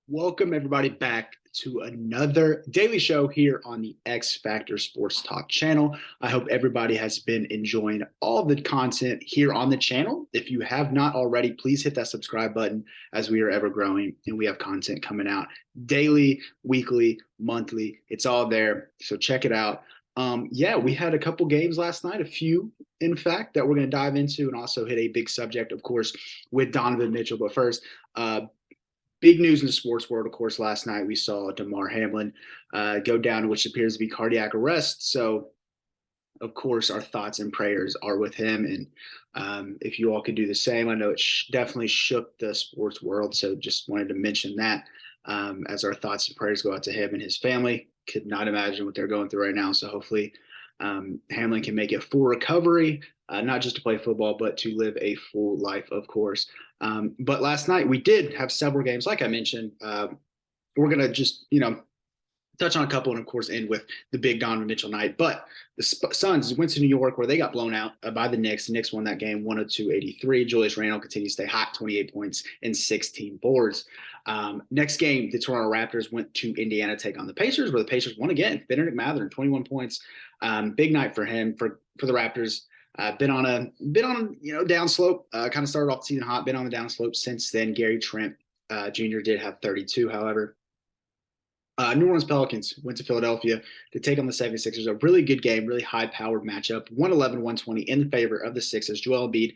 Welcome, everybody, back to another daily show here on the X Factor Sports Talk channel. I hope everybody has been enjoying all the content here on the channel. If you have not already, please hit that subscribe button as we are ever growing and we have content coming out daily, weekly, monthly. It's all there. So check it out. We had a couple games last night, a few, in fact, that we're going to dive into and also hit a big subject, of course, with Donovan Mitchell. But first, big news in the sports world, of course, last night we saw Damar Hamlin go down, which appears to be cardiac arrest. So, of course, our thoughts and prayers are with him. And if you all could do the same, I know it definitely shook the sports world. So, just wanted to mention that as our thoughts and prayers go out to him and his family. Could not imagine what they're going through right now. So, hopefully, Hamlin can make a full recovery, not just to play football, but to live a full life, of course. But last night we did have several games, like I mentioned. We're gonna just touch on a couple and of course end with the big Donovan Mitchell night. But the Suns went to New York where they got blown out by the Knicks. The Knicks won that game 102-83. Julius Randle continues to stay hot, 28 points and 16 boards. Next game, the Toronto Raptors went to Indiana to take on the Pacers, where the Pacers won again. Benedict Mathurin, 21 points. Big night for him, for the Raptors. Been on a downslope. Kind of started off the season hot. Been on the downslope since then. Gary Trent Jr. did have 32, however. New Orleans Pelicans went to Philadelphia to take on the 76ers. A really good game, really high-powered matchup. 111-120 in favor of the Sixers. Joel Embiid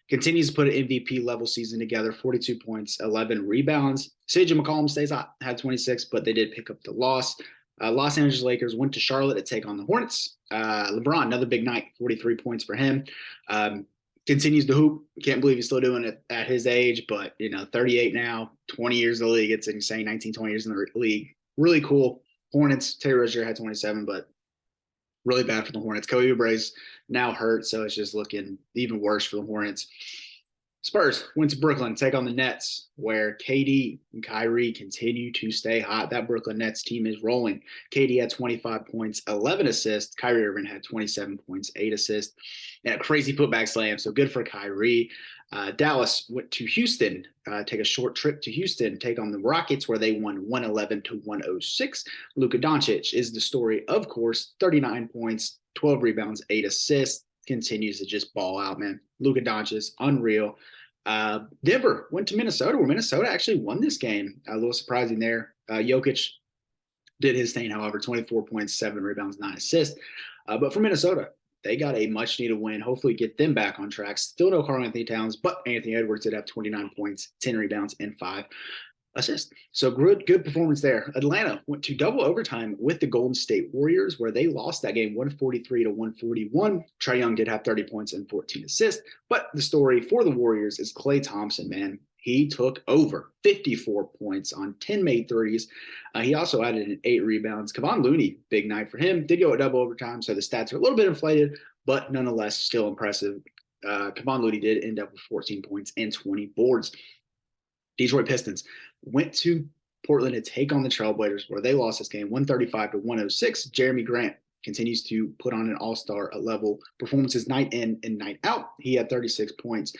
continues to put an MVP-level season together. 42 points, 11 rebounds. CJ McCollum stays hot, had 26, but they did pick up the loss. Los Angeles Lakers went to Charlotte to take on the Hornets. LeBron, another big night, 43 points for him. Continues to hoop. Can't believe he's still doing it at his age, but 38 now, 20 years in the league. It's insane. 19, 20 years in the league. Really cool. Hornets, Terry Rozier had 27, but really bad for the Hornets. Kobe Oubre's now hurt, so it's just looking even worse for the Hornets. Spurs went to Brooklyn to take on the Nets, where KD and Kyrie continue to stay hot. That Brooklyn Nets team is rolling. KD had 25 points, 11 assists. Kyrie Irving had 27 points, 8 assists, and a crazy putback slam. So good for Kyrie. Dallas went to Houston, take a short trip to Houston, take on the Rockets, where they won 111-106. Luka Doncic is the story, of course, 39 points, 12 rebounds, 8 assists. Continues to just ball out, man. Luka Doncic, unreal. Denver went to Minnesota, where Minnesota actually won this game. A little surprising there. Jokic did his thing, however, 24 points, 7 rebounds, 9 assists. But for Minnesota, they got a much-needed win. Hopefully get them back on track. Still no Karl-Anthony Towns, but Anthony Edwards did have 29 points, 10 rebounds, and 5 assist. So good performance there. Atlanta went to double overtime with the Golden State Warriors, where they lost that game 143-141. Trae Young did have 30 points and 14 assists. But the story for the Warriors is Klay Thompson, man. He took over 54 points on 10 made threes. He also added in 8 rebounds. Kevon Looney, big night for him. Did go at double overtime, so the stats are a little bit inflated, but nonetheless still impressive. Kevon Looney did end up with 14 points and 20 boards. Detroit Pistons went to Portland to take on the Trailblazers, where they lost this game 135-106. Jeremy Grant continues to put on an all-star level performances night in and night out. He had 36 points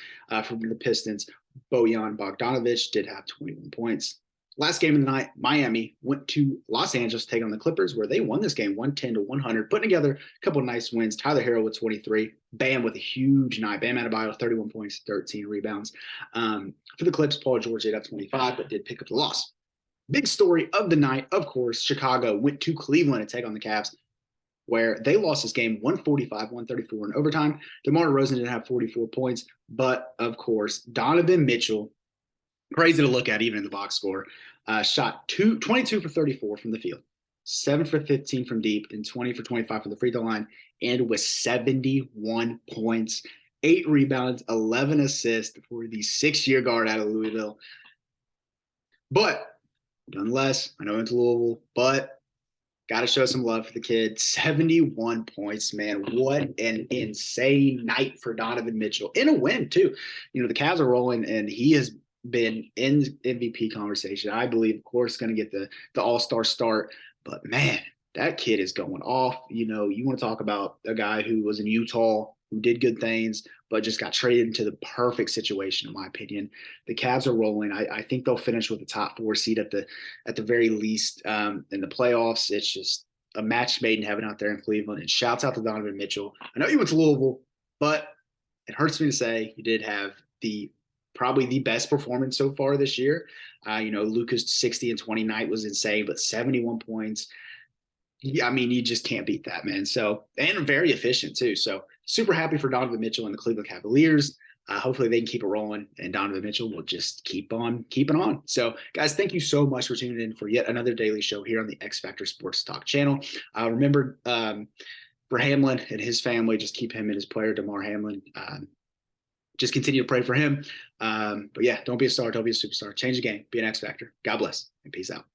from the Pistons. Bojan Bogdanovic did have 21 points. Last game of the night, Miami went to Los Angeles to take on the Clippers, where they won this game 110-100, putting together a couple of nice wins. Tyler Herro with 23. Bam with a huge night. Bam Adebayo, 31 points, 13 rebounds. For the Clips, Paul George did have 25, but did pick up the loss. Big story of the night, of course, Chicago went to Cleveland to take on the Cavs, where they lost this game 145-134 in overtime. DeMar DeRozan didn't have 44 points, but, of course, Donovan Mitchell, crazy to look at even in the box score, shot 22 for 34 from the field, 7 for 15 from deep, and 20 for 25 from the free throw line, and with 71 points, 8 rebounds, 11 assists for the 6-year guard out of Louisville. But nonetheless, I know it's Louisville, but got to show some love for the kid. 71 points, man. What an insane night for Donovan Mitchell. In a win, too. The Cavs are rolling, and he has been in MVP conversation. I believe, of course, going to get the all-star start. But, man, that kid is going off. You want to talk about a guy who was in Utah, who did good things, but just got traded into the perfect situation, in my opinion. The Cavs are rolling. I think they'll finish with the top 4 seed at the very least in the playoffs. It's just a match made in heaven out there in Cleveland. And shouts out to Donovan Mitchell. I know you went to Louisville, but it hurts me to say you did have probably the best performance so far this year. Luka's 60 and 20 night was insane, but 71 points. I mean, you just can't beat that, man. So, and very efficient too. So, super happy for Donovan Mitchell and the Cleveland Cavaliers. Hopefully, they can keep it rolling, and Donovan Mitchell will just keep on keeping on. So, guys, thank you so much for tuning in for yet another daily show here on the X Factor Sports Talk channel. Remember, for Hamlin and his family, just keep him and his player, DeMar Hamlin. Just continue to pray for him. But yeah, don't be a star. Don't be a superstar. Change the game. Be an X Factor. God bless and peace out.